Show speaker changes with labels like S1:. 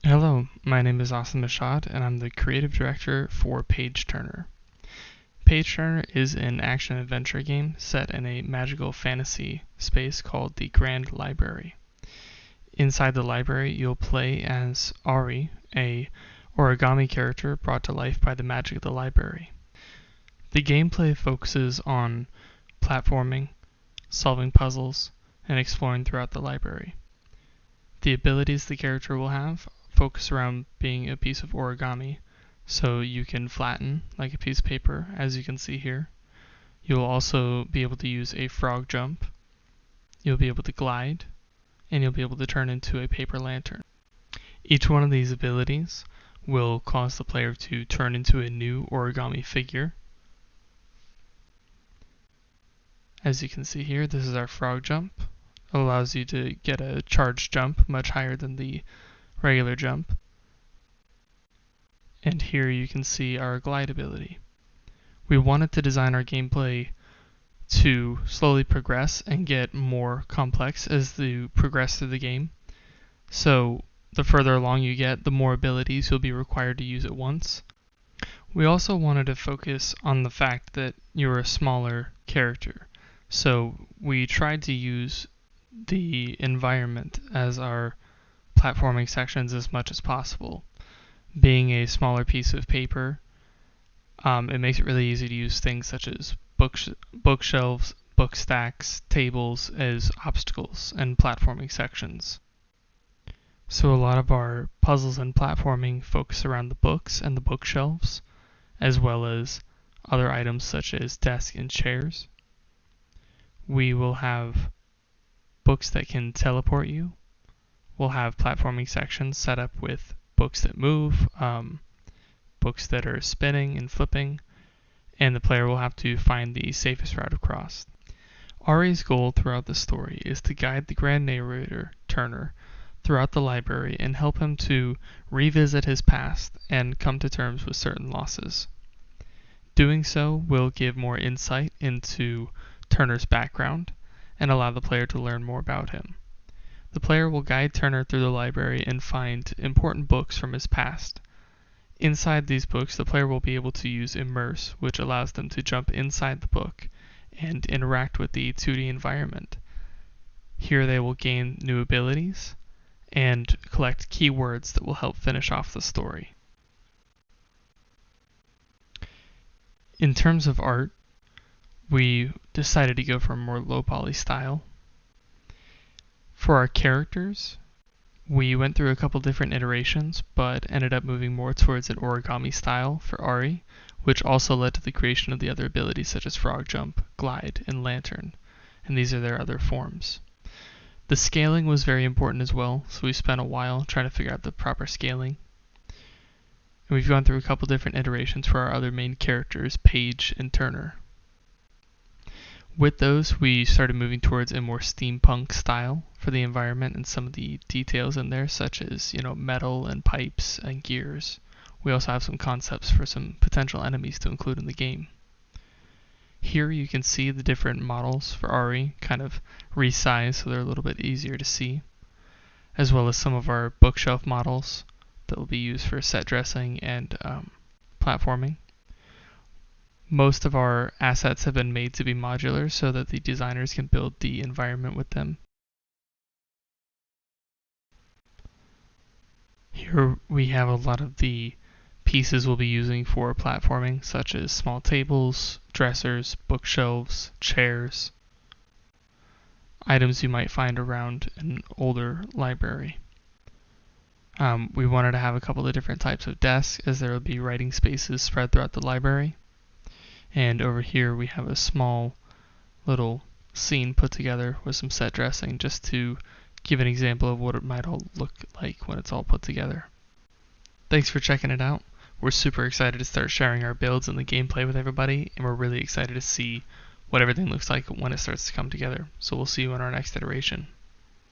S1: Hello, my name is Austin Mashad, and I'm the creative director for Paige Turner. Paige Turner is an action-adventure game set in a magical fantasy space called the Grand Library. Inside the library, you'll play as Ari, a origami character brought to life by the magic of the library. The gameplay focuses on platforming, solving puzzles, and exploring throughout the library. The abilities the character will have focus around being a piece of origami, so you can flatten like a piece of paper, as you can see here. You'll also be able to use a frog jump, you'll be able to glide, and you'll be able to turn into a paper lantern. Each one of these abilities will cause the player to turn into a new origami figure. As you can see here, this is our frog jump. It allows you to get a charged jump much higher than the regular jump. And here you can see our glide ability. We wanted to design our gameplay to slowly progress and get more complex as you progress through the game. So the further along you get, the more abilities you'll be required to use at once. We also wanted to focus on the fact that you're a smaller character. So we tried to use the environment as our platforming sections as much as possible. Being a smaller piece of paper, it makes it really easy to use things such as bookshelves, book stacks, tables as obstacles and platforming sections. So a lot of our puzzles and platforming focus around the books and the bookshelves, as well as other items such as desks and chairs. We will have books that can teleport you. We'll have platforming sections set up with books that move, books that are spinning and flipping, and the player will have to find the safest route across. Ari's goal throughout the story is to guide the grand narrator, Turner, throughout the library and help him to revisit his past and come to terms with certain losses. Doing so will give more insight into Turner's background and allow the player to learn more about him. The player will guide Turner through the library and find important books from his past. Inside these books, the player will be able to use Immerse, which allows them to jump inside the book and interact with the 2D environment. Here they will gain new abilities and collect keywords that will help finish off the story. In terms of art, we decided to go for a more low poly style. For our characters, we went through a couple different iterations, but ended up moving more towards an origami style for Ari, which also led to the creation of the other abilities such as frog jump, glide, and lantern, and these are their other forms. The scaling was very important as well, so we spent a while trying to figure out the proper scaling. And we've gone through a couple different iterations for our other main characters, Paige and Turner. With those, we started moving towards a more steampunk style for the environment and some of the details in there, such as, metal and pipes and gears. We also have some concepts for some potential enemies to include in the game. Here you can see the different models for Ari, kind of resized so they're a little bit easier to see, as well as some of our bookshelf models that will be used for set dressing and platforming. Most of our assets have been made to be modular so that the designers can build the environment with them. Here we have a lot of the pieces we'll be using for platforming, such as small tables, dressers, bookshelves, chairs, items you might find around an older library. We wanted to have a couple of different types of desks, as there will be writing spaces spread throughout the library. And over here we have a small little scene put together with some set dressing just to give an example of what it might all look like when it's all put together. Thanks for checking it out. We're super excited to start sharing our builds and the gameplay with everybody, and we're really excited to see what everything looks like when it starts to come together. So we'll see you in our next iteration.